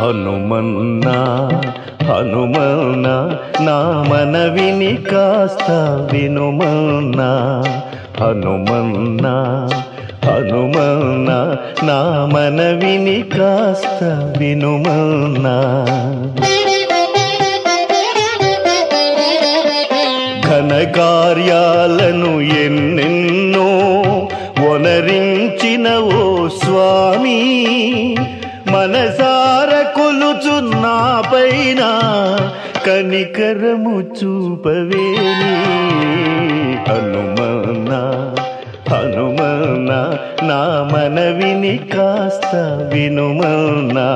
హనుమన్నా హనుమన్నా నా మనవిని కాస్త వినుమన్నా హనుమన్నా హనుమన్నా నా మనవిని కాస్త వినుమన్నా ఘనకార్యాలను ఎన్నెన్నో వనరించిన ఓ స్వామి మనసార కొలుచున్నా పైన కనికరము చూపవేని హనుమన్నా హనుమన్నా నా మనవిని కాస్త వినుమన్నా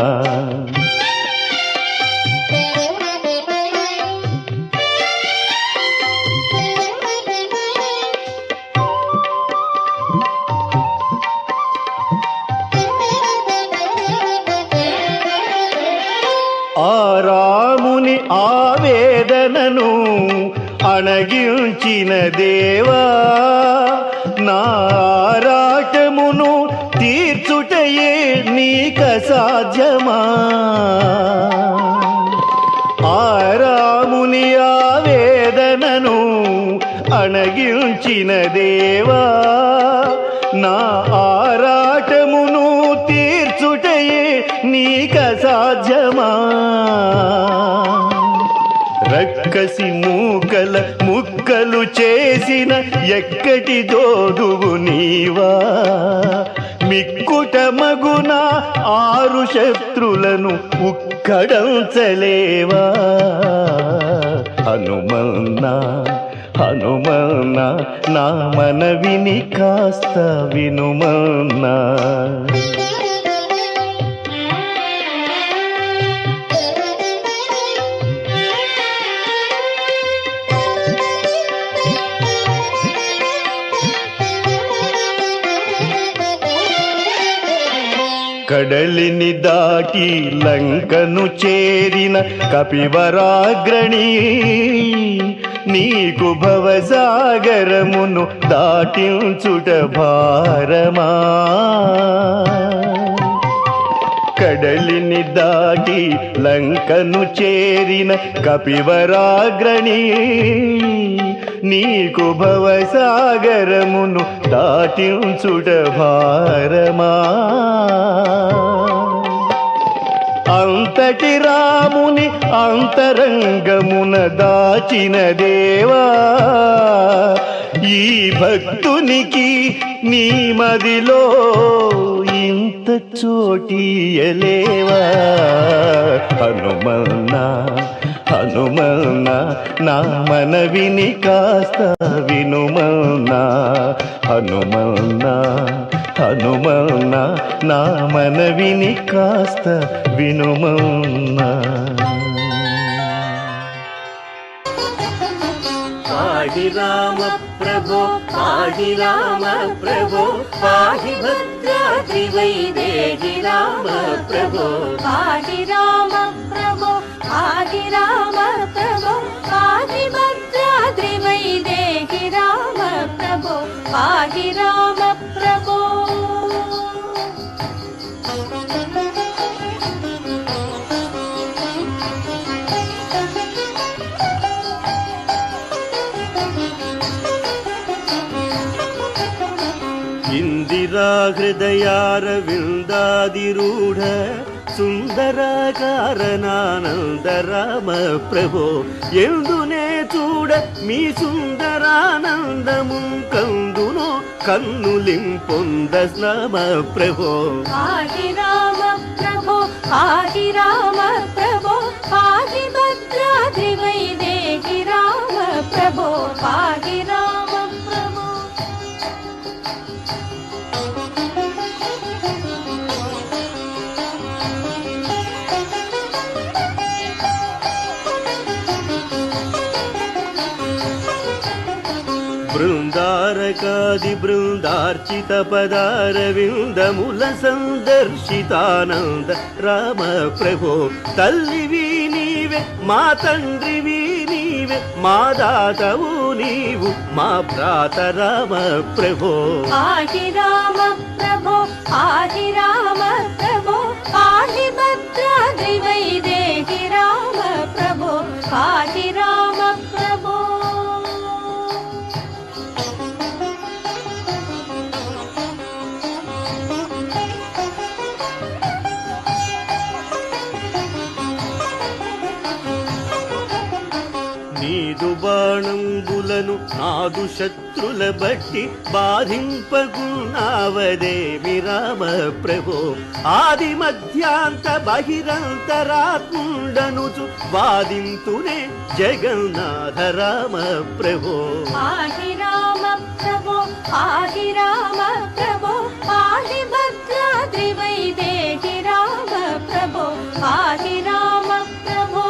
ఆ రాముని ఆవేదనను అణగించిన దేవా నా ఆరాటమును తీర్చుటయే నీక సాధ్యమా ఆ రాముని ఆవేదనను అణగించిన దేవా నా ఆరాటమును తీర్చుటయే నీక సాధ్యమా రక్కసి మూకల ముక్కలు చేసిన ఎక్కటి జోదువు నీవా మిక్కుట మగున 6 శత్రులను ఉక్కడంచలేవా హనుమన్నా హనుమన్నా నా మనవిని కాస్త వినుమన్నా కడలిని దాటి లంకను చేరిన కపివరాగ్రణి నీకు భవసాగరమును దాటించుట భారమా కడలిని దాటి లంకను చేరిన కపివరాగ్రణి నీకు భవసాగరమును దాటించుట భారమా అంతటి రాముని అంతరంగమున దాచిన దేవా ఈ భక్తునికి నీ మదిలో ఇంత చోటియలేవా హనుమన్నా హనుమన్నా నా మనవిని కాస్త వినుమన్నా హనుమన్నా హనుమన్నా నా మనవిని కాస్త వినుమన్నా పాహి రామ ప్రభో పాహి రామ ప్రభో పాహి భద్రాద్రి వైదేహి రామ ప్రభో పాహి రామ ప్రభో పాహి రామ ప్రభో పాహి భద్రాద్రి వైదేహి రామ ప్రభో పాహి రామ ప్రభో ఇందిరా హృదయారవిందాదిరూఢ సుందరాకారణానంద రామ ప్రభో ఎందునే చూడ మీ సుందరానందము కందునో కన్నులింపొంద రామ ప్రభో పాహి రామ ప్రభో పాహి రామ ప్రభో పాహి భద్రాద్రి వైదేహి రామ ప్రభో పాహి రామ ప్రభో బృందారకాది బృందార్చిత పదారవిందముల సందర్శితానంద రామ ప్రభో తల్లివి నీవే మా తండ్రివి నీవే మా దాతవు నీవు మా భ్రాత రామ ప్రభో పాహి రామ ప్రభో పాహి రామ ప్రభో పాహి భద్రాద్రి నీదు బాణంబులను నాదు శత్రుల బట్టి బాధింపగున్నావదేమి రామ ప్రభో ఆది మధ్యాంత బహిరంతరాత్ముండనుచు వాదింతునే జగన్నాథ రామ ప్రభో పాహి రామ ప్రభో పాహి రామ ప్రభో పాహి భద్రాద్రి వైదేహి రామ ప్రభో పాహి రామ ప్రభో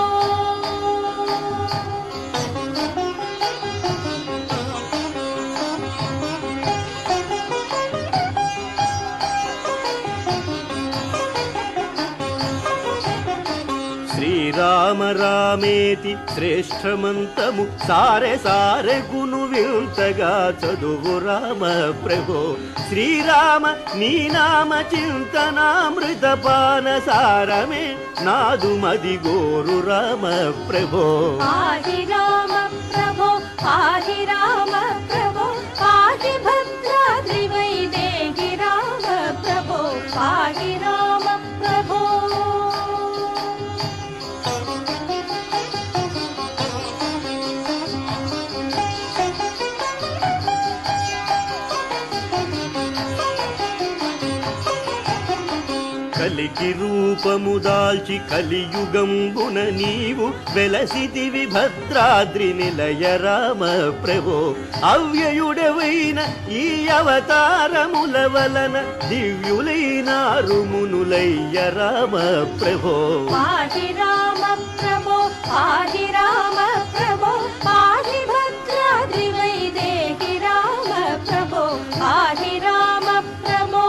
శ్రీరామ రామేతి శ్రేష్టమంతము సారె సారె గును వింతగా చదువు రామ ప్రభో శ్రీరామ నీ నామ చింతనామృతపాన సారమే నాదు మది గోరు రామ ప్రభో పాహి రామ ప్రభో పాహి రామ ప్రభో పాహి భద్రాద్రి వైదేహి రామ ప్రభో పాహి రామ ప్రభో కలికి రూపము దాల్చి కలియుగంబున నీవు వెలసిదివి భద్రాద్రి నిలయ రామ ప్రభో అవ్యయుడవైన ఈ అవతారముల వలన దివ్యులైనారు మునులయ్య రామ ప్రభో పాహి రామ ప్రభో పాహి రామ ప్రభో పాహి భద్రాద్రి వైదేహి రామ ప్రభో పాహి రామ ప్రభో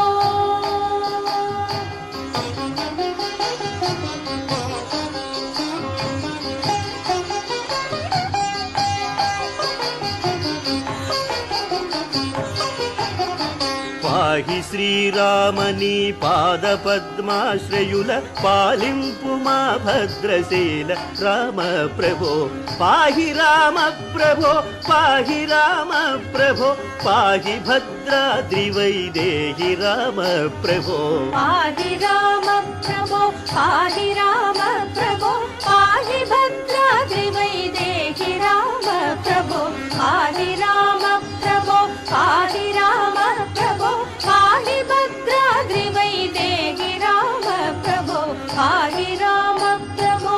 పాహి శ్రీరామని పాద పద్మాశ్రయుల పాలింపు మా భద్రశీల రామ ప్రభో పాహి రామ ప్రభో పాహి రామ ప్రభో పాహి భద్రాద్రి వైదేహి రామ ప్రభో పాహి రామ ప్రభో పాహి రామ ప్రభో పాహి భద్రాద్రి వైదేహి రామ ప్రభో పాహి రామ ప్రభో పాహి రామ ప్రభో పాహి భద్రాద్రి వైదేహి రామ ప్రభో పాహి రామ ప్రభో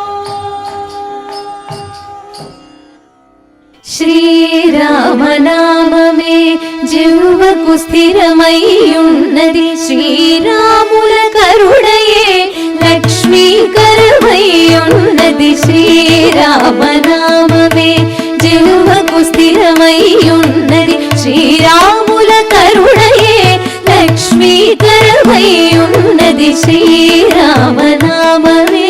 శ్రీరామనామమే జిహ్వకు స్థిరమయ్యున్నది శ్రీరాముల కరుణయే లక్ష్మీకరమయ్యున్నది శ్రీరామనామమే జిహ్వకు స్థిరమయ్యున్నది శ్రీరాముల కరుణయే లక్ష్మీకరమయ్యున్నది శ్రీరామనామమే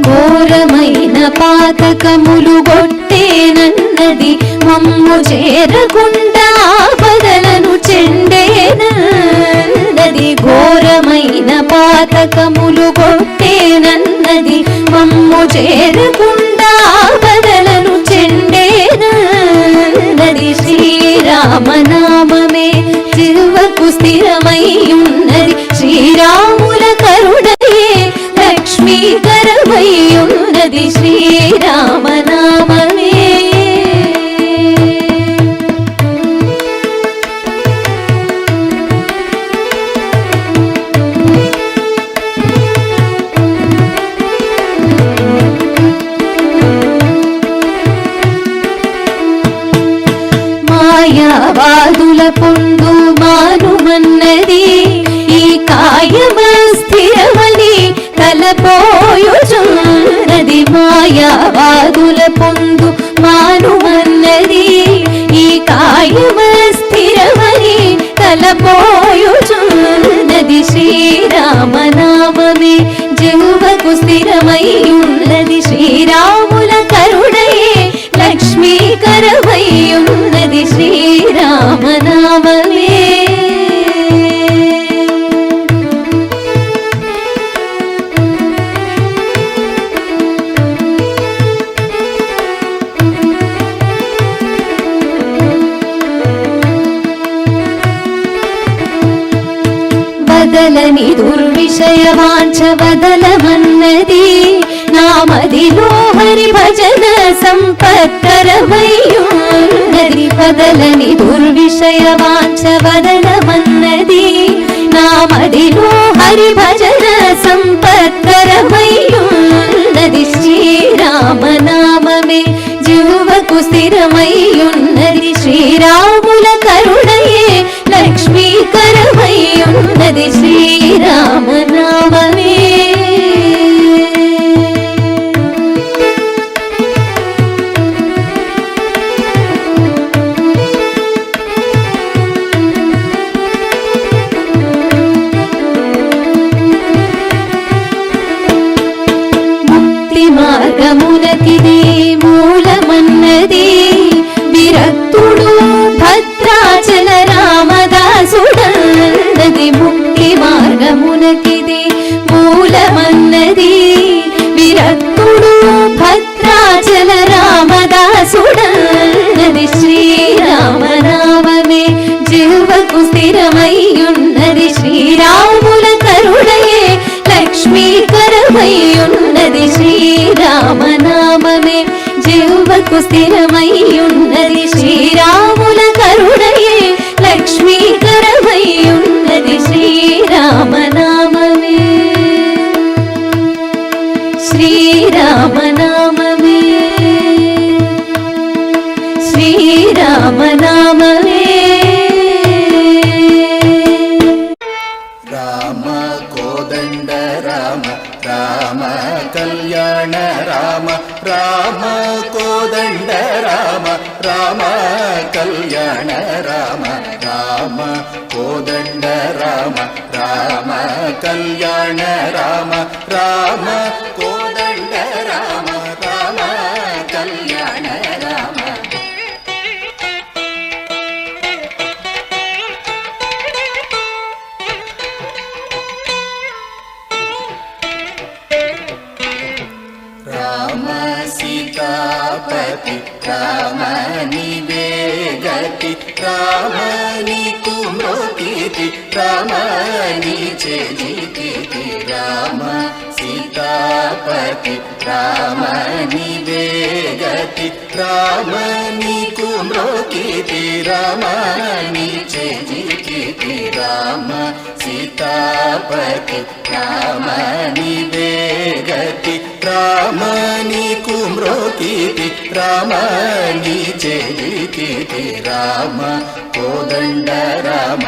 ఘోరమైన పాతకములు గొట్టేనన్నది మమ్ము చేరకుండా ఆపదలను చెండేనన్నది ఘోరమైన పాతకములు గొట్టేనన్నది మమ్ము చేరకుండా ఆపదలను చెండేనన్నది శ్రీరామనామమే జిహ్వకు స్థిరమయ్యున్నది శ్రీరాముల కరుణయే లక్ష్మీకరమయ్యున్నది శ్రీరామనామమే మాయావాదుల పొందు మానుమన్నది ఈ కాయమ స్థిరమని తలపోయుచున్నది మాయావాదుల పొందు మానుమన్నది ఈ కాయమ స్థిరమని తలపోయుచున్నది శ్రీరామనామమే జిహ్వకు స్థిరమయ్యున్నది శ్రీరాముల కరుణయే లక్ష్మీకరమయ్యున్నది శ్రీరామనామమే వదలని దుర్విషయ వాంఛ వదలమన్నది నామదిలో హరి భజన సంపత్కరమయ్యున్నది వదలని దుర్విషయ వాంఛ వదలమన్నది నామదిలో హరి భజన సంపత్కరమయ్యున్నది శ్రీరామనామమే జిహ్వకు స్థిరమయ్యున్నది శ్రీరాముల కరుణయే లక్ష్మీకరమయ్యున్నది శ్రీరామనామమే మార్గమునకిది మూలమన్నది విరక్తుడు భద్రాచల రామదాసుడన్నది ముక్తి మార్గమునకిది మూలమన్నది విరక్తుడు భద్రాచల రామదాసుడన్నది శ్రీరామనామమే జిహ్వకు స్థిరమయ్యున్నది శ్రీరాముల కరుణయే లక్ష్మీకరమయ్యున్నది శ్రీరామనామమే జిహ్వకు స్థిరమయ్యున్నది శ్రీరాముల కరుణయే లక్ష్మీకరమయ్యున్నది శ్రీరామనామమే శ్రీరామనామమే శ్రీరామనామమే రామ కోదండ రామ రామ కళ్యాణ రామ రామ కోదండ రామ రామ కళ్యాణ రామ రామ కోదండ రామ రామ కళ్యాణ రామ రామ కోదండ రామ రామ కళ్యాణ రామ రామ సీతాపతి రామ నీవే గతి రామ నీకు మ్రోకితి రామ నీచే జీతితి రామ సీతాపతి రామ నీవే గతి రామ నీకు మ్రోకితి రామ నీచే జీతితి రామ సీతాపతి రామ నీవే గతి రామ నీకు మ్రోకితి రామ నీచే జీతితి రామ కోదండ రామ